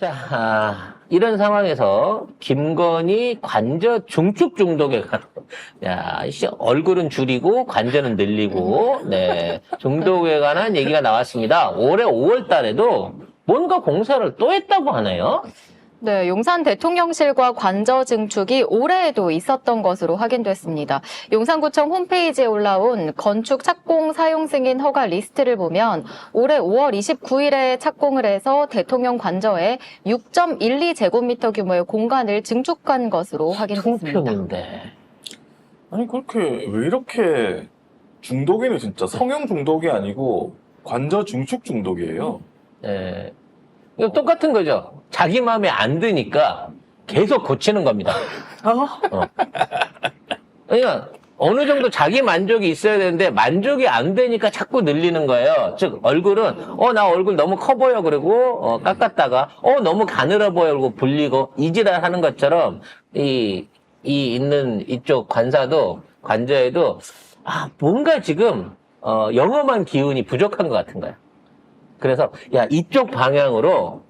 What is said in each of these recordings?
자, 이런 상황에서 김건희 관저 중축 중독에 관한, 야, 얼굴은 줄이고 관저는 늘리고, 네, 중독에 관한 얘기가 나왔습니다. 올해 5월 달에도 뭔가 공사를 또 했다고 하네요. 네, 용산 대통령실과 관저 증축이 올해에도 있었던 것으로 확인됐습니다. 용산구청 홈페이지에 올라온 건축 착공 사용 승인 허가 리스트를 보면 올해 5월 29일에 착공을 해서 대통령 관저에 6.12제곱미터 규모의 공간을 증축한 것으로 확인됐습니다. 총평인데. 아니 그렇게 왜 이렇게 중독이네 진짜. 성형 중독이 아니고 관저 중축 중독이에요. 네. 이거 똑같은 거죠. 자기 마음에 안 드니까 계속 고치는 겁니다. 그러니까 어느 정도 자기 만족이 있어야 되는데 만족이 안 되니까 자꾸 늘리는 거예요. 즉 얼굴은 나 얼굴 너무 커 보여 그러고 깎았다가 너무 가늘어 보여 그러고 불리고 이지랄 하는 것처럼 이 있는 이쪽 관저에도 뭔가 지금 영험한 기운이 부족한 것 같은 거야. 그래서 이쪽 방향으로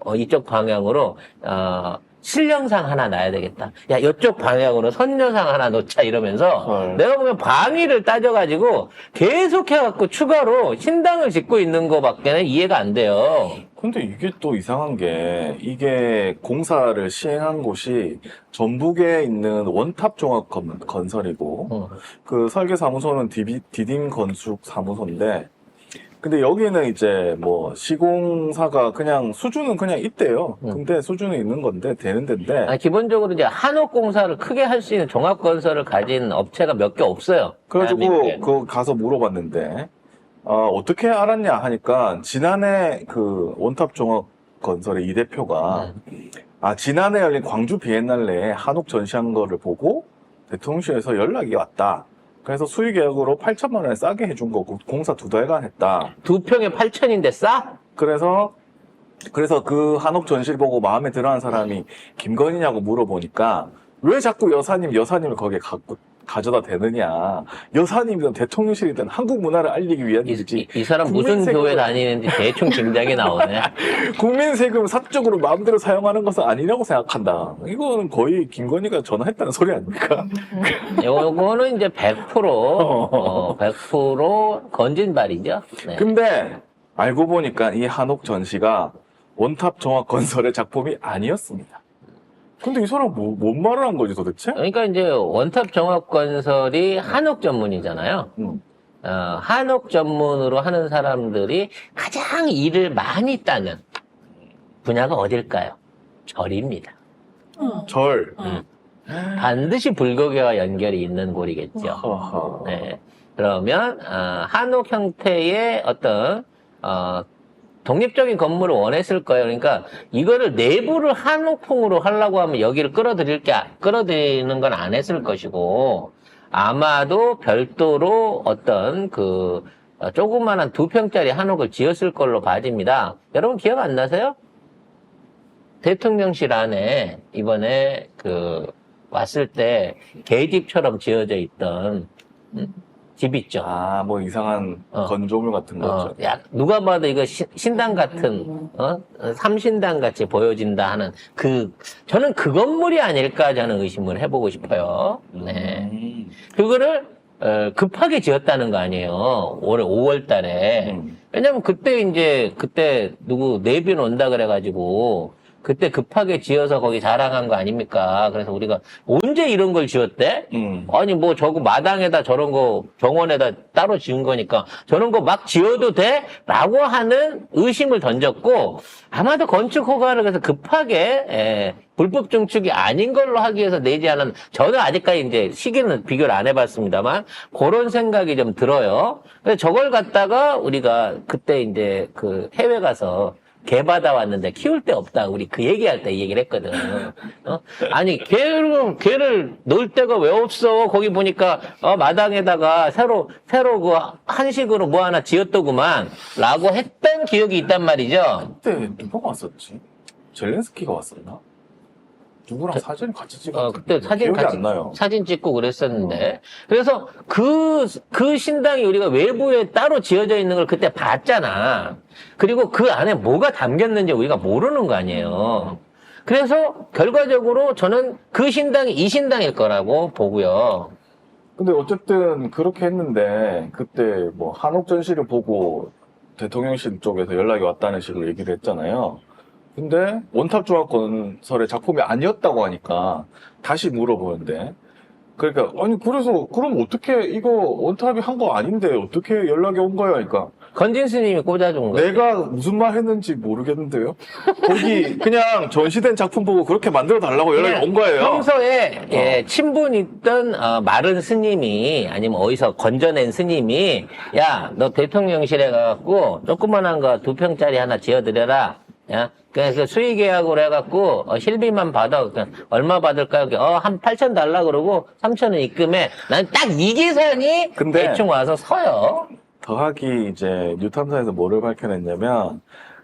신령상 하나 놔야 되겠다. 이쪽 방향으로 선녀상 하나 놓자 이러면서 내가 보면 방위를 따져가지고 계속해갖고 추가로 신당을 짓고 있는 거밖에는 이해가 안 돼요. 근데 이게 또 이상한 게 이게 공사를 시행한 곳이 전북에 있는 원탑 종합 건설이고 그 설계 사무소는 디딤 건축 사무소인데 근데 여기는 이제 뭐 시공사가 그냥 수주는 그냥 있대요. 근데 수주는 있는 건데 되는 데인데 기본적으로 이제 한옥공사를 크게 할 수 있는 종합건설을 가진 업체가 몇 개 없어요. 그래가지고 대한민국에. 그 가서 물어봤는데 어떻게 알았냐 하니까 지난해 그 원탑 종합 건설의 이 대표가 지난해 열린 광주 비엔날레에 한옥 전시한 거를 보고 대통령실에서 연락이 왔다. 그래서 수의 계약으로 8천만 원에 싸게 해준 거고 공사 2달간 했다. 2평에 8천인데 싸? 그래서 그 한옥 전시를 보고 마음에 들어하는 사람이 김건희냐고 물어보니까 왜 자꾸 여사님을 거기에 가져다 대느냐. 여사님이든 대통령실이든 한국 문화를 알리기 위한 일이지. 이 사람 무슨 교회 다니는지 대충 짐작이 나오네. 국민 세금 사적으로 마음대로 사용하는 것은 아니라고 생각한다. 이거는 거의 김건희가 전화했다는 소리 아닙니까? 요거는 이제 100% 건진 발이죠. 네. 근데 알고 보니까 이 한옥 전시가 원탑 종합 건설의 작품이 아니었습니다. 근데 이 사람 뭔 말을 한 거지 도대체? 그러니까 이제 원탑 종합건설이 한옥 전문이잖아요. 한옥 전문으로 하는 사람들이 가장 일을 많이 따는 분야가 어딜까요? 절입니다. 절. 반드시 불교계와 연결이 있는 골이겠죠. 어허. 네. 그러면 한옥 형태의 어떤 독립적인 건물을 원했을 거예요. 그러니까 이거를 내부를 한옥풍으로 하려고 하면 여기를 끌어들이는 건 안 했을 것이고 아마도 별도로 어떤 그 조그만한 2평짜리 한옥을 지었을 걸로 봐집니다. 여러분 기억 안 나세요? 대통령실 안에 이번에 왔을 때 계집처럼 지어져 있던 집 있죠. 뭐 이상한 건조물 같은 거죠. 누가 봐도 이거 신당 같은, 삼신당 같이 보여진다 하는 저는 그 건물이 아닐까 저는 의심을 해보고 싶어요. 네. 그거를, 급하게 지었다는 거 아니에요. 올해 5월 달에. 왜냐면 그때 내빈 온다 그래가지고, 그때 급하게 지어서 거기 자랑한 거 아닙니까? 그래서 우리가 언제 이런 걸 지었대? 아니 뭐 저거 마당에다 저런 거 정원에다 따로 지은 거니까 저런 거 막 지어도 돼? 라고 하는 의심을 던졌고 아마도 건축 허가를 그래서 급하게 불법 증축이 아닌 걸로 하기 위해서 내지 않은 저는 아직까지 이제 시기는 비교를 안 해봤습니다만 그런 생각이 좀 들어요. 그래서 저걸 갖다가 우리가 그때 이제 해외 가서 개 받아왔는데 키울 데 없다. 우리 그 얘기할 때 이 얘기를 했거든. 아니, 개를 넣을 데가 왜 없어? 거기 보니까, 마당에다가 새로 한식으로 뭐 하나 지었더구만. 라고 했던 기억이 있단 말이죠. 그때 누가 왔었지? 젤렌스키가 왔었나? 누구랑 사진 같이 찍었 그때 사진 기억이 같이 안 나요. 사진 찍고 그랬었는데 그래서 그 신당이 우리가 외부에 따로 지어져 있는 걸 그때 봤잖아. 그리고 그 안에 뭐가 담겼는지 우리가 모르는 거 아니에요. 그래서 결과적으로 저는 그 신당이 이 신당일 거라고 보고요. 근데 어쨌든 그렇게 했는데 그때 뭐 한옥 전시를 보고 대통령실 쪽에서 연락이 왔다는 식으로 얘기를 했잖아요. 근데 원탑종합건설의 작품이 아니었다고 하니까 다시 물어보는데 그러니까 아니 그래서 그럼 어떻게 이거 원탑이 한 거 아닌데 어떻게 연락이 온 거야? 그러니까 건진 스님이 꽂아준 거예요. 내가 무슨 말 했는지 모르겠는데요. 거기 그냥 전시된 작품 보고 그렇게 만들어 달라고 연락이 온 거예요. 평소에 친분 있던 마른 스님이 아니면 어디서 건져낸 스님이 야, 너 대통령실에 가갖고 조그만한 거 2평짜리 하나 지어드려라. 야, 그래서 수의 계약으로 해갖고 실비만 받아. 얼마 받을까요? 한 8천 달라 그러고 3천은 입금해. 난 딱 이 계산이 근데 대충 와서 서요. 더하기 이제 뉴탐사에서 뭐를 밝혀냈냐면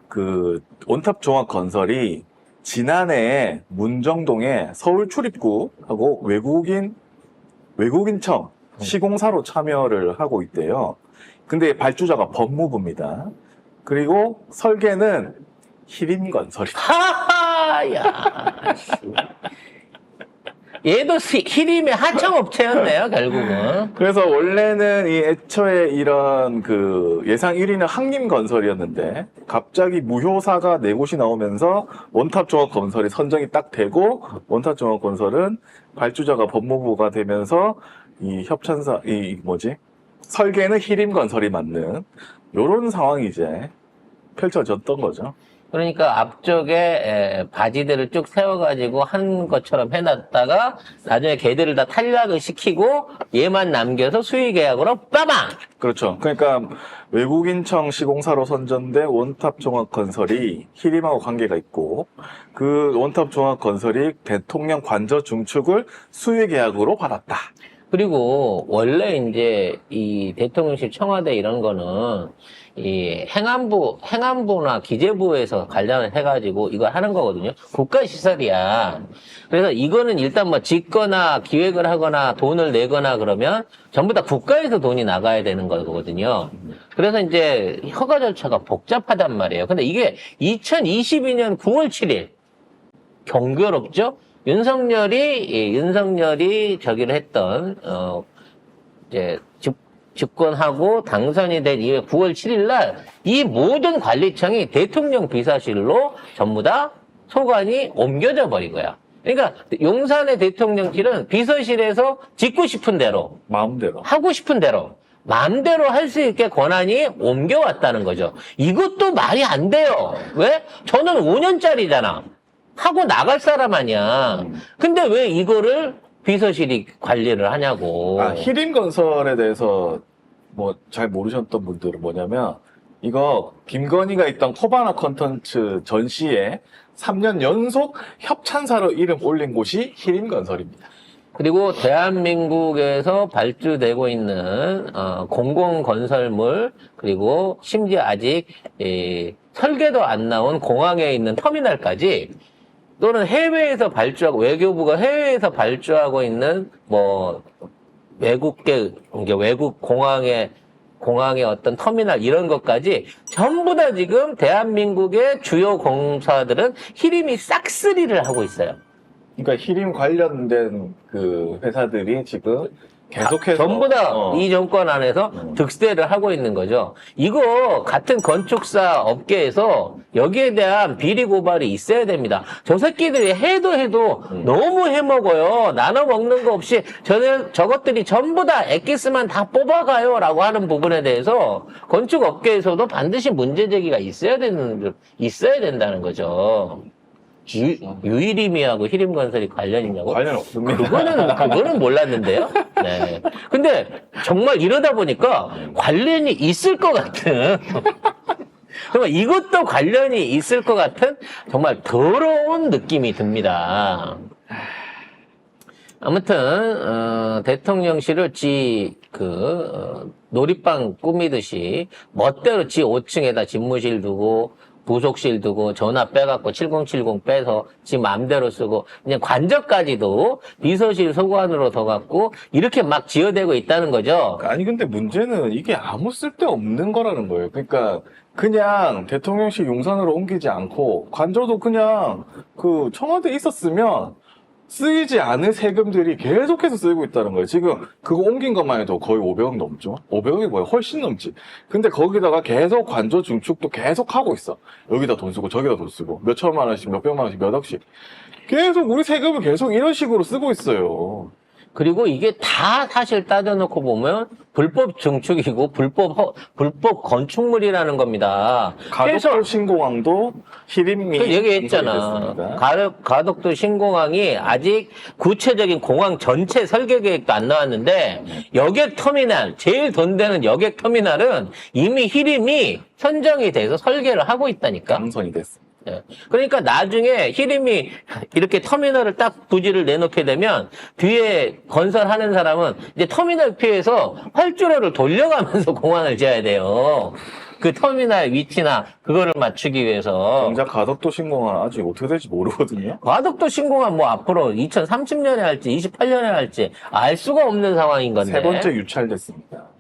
그 원탑종합건설이 지난해 문정동에 서울 출입구하고 외국인청 시공사로 참여를 하고 있대요. 근데 발주자가 법무부입니다. 그리고 설계는 히림건설이다. 하하, 야. 얘도 히림의 하청업체였네요, 결국은. 그래서 원래는 이 애초에 이런 그 예상 1위는 항림건설이었는데 갑자기 무효사가 네 곳이 나오면서 원탑종합건설이 선정이 딱 되고 원탑종합건설은 발주자가 법무부가 되면서 이 협찬사 설계는 히림건설이 맡는 요런 상황이 이제 펼쳐졌던 거죠. 그러니까 앞쪽에 바지들을 쭉 세워가지고 한 것처럼 해놨다가 나중에 걔들을 다 탈락을 시키고 얘만 남겨서 수의 계약으로 빠방! 그렇죠. 그러니까 외국인청 시공사로 선정된 원탑종합건설이 히림하고 관계가 있고 그 원탑종합건설이 대통령 관저 중축을 수의 계약으로 받았다. 그리고 원래 이제 이 대통령실 청와대 이런 거는 이 행안부나 기재부에서 관련을 해가지고 이거 하는 거거든요. 국가시설이야. 그래서 이거는 일단 뭐 짓거나 기획을 하거나 돈을 내거나 그러면 전부 다 국가에서 돈이 나가야 되는 거거든요. 그래서 이제 허가 절차가 복잡하단 말이에요. 근데 이게 2022년 9월 7일 경고롭죠? 윤석열이 저기를 했던, 이제, 집권하고 당선이 된 이후에 9월 7일 날, 이 모든 관리청이 대통령 비서실로 전부 다 소관이 옮겨져 버린 거야. 그러니까, 용산의 대통령실은 비서실에서 짓고 싶은 대로, 마음대로. 하고 싶은 대로, 마음대로 할 수 있게 권한이 옮겨왔다는 거죠. 이것도 말이 안 돼요. 왜? 저는 5년짜리잖아. 하고 나갈 사람 아니야. 근데 왜 이거를 비서실이 관리를 하냐고. 히림건설에 대해서 뭐 잘 모르셨던 분들은 뭐냐면 이거 김건희가 있던 코바나 컨텐츠 전시에 3년 연속 협찬사로 이름 올린 곳이 히림건설입니다. 그리고 대한민국에서 발주되고 있는 공공건설물 그리고 심지어 아직 설계도 안 나온 공항에 있는 터미널까지 또는 해외에서 발주하고 외교부가 해외에서 발주하고 있는 뭐 외국 공항의 어떤 터미널 이런 것까지 전부 다 지금 대한민국의 주요 공사들은 히림이 싹쓸이를 하고 있어요. 그러니까 히림 관련된 그 회사들이 지금 계속해서 전부 다 이 정권 안에서 득세를 하고 있는 거죠. 이거 같은 건축사 업계에서 여기에 대한 비리 고발이 있어야 됩니다. 저 새끼들이 해도 너무 해먹어요. 나눠 먹는 거 없이 저것들이 전부 다 엑기스만 다 뽑아가요 라고 하는 부분에 대해서 건축 업계에서도 반드시 문제 제기가 있어야 된다는 거죠. 유일임이하고 히림건설이 관련 있냐고? 관련 없습니다. 그거는 몰랐는데요. 네. 근데 정말 이러다 보니까 관련이 있을 것 같은. 정말 이것도 관련이 있을 것 같은 정말 더러운 느낌이 듭니다. 아무튼 대통령실을 놀이방 꾸미듯이 멋대로 지 5층에다 집무실 두고 부속실 두고 전화 빼갖고 7070 빼서 지 마음대로 쓰고 그냥 관저까지도 비서실 소관으로 더 갖고 이렇게 막 지어대고 있다는 거죠. 아니 근데 문제는 이게 아무 쓸데없는 거라는 거예요. 그러니까 그냥 대통령실 용산으로 옮기지 않고 관저도 그냥 그 청와대에 있었으면 쓰이지 않은 세금들이 계속해서 쓰이고 있다는 거예요. 지금 그거 옮긴 것만 해도 거의 500억 넘죠. 500억이 뭐야? 훨씬 넘지. 근데 거기다가 계속 관저 증축도 계속 하고 있어. 여기다 돈 쓰고 저기다 돈 쓰고 몇 천만 원씩 몇 백만 원씩 몇 억씩 계속 우리 세금을 계속 이런 식으로 쓰고 있어요. 그리고 이게 다 사실 따져놓고 보면 불법 증축이고 불법 건축물이라는 겁니다. 가덕도 신공항도 히림미 그 얘기했잖아. 가덕도 신공항이 아직 구체적인 공항 전체 설계 계획도 안 나왔는데 여객 터미널, 제일 돈 되는 여객 터미널은 이미 히림이 선정이 돼서 설계를 하고 있다니까. 당선이 됐어. 예. 그러니까 나중에 히림이 이렇게 터미널을 딱 부지를 내놓게 되면 뒤에 건설하는 사람은 이제 터미널 피해서 활주로를 돌려가면서 공항을 지어야 돼요. 그 터미널 위치나 그거를 맞추기 위해서. 정작 가덕도 신공항 아직 어떻게 될지 모르거든요. 가덕도 신공항 뭐 앞으로 2030년에 할지 28년에 할지 알 수가 없는 상황인 건데. 세 번째 유찰됐습니다.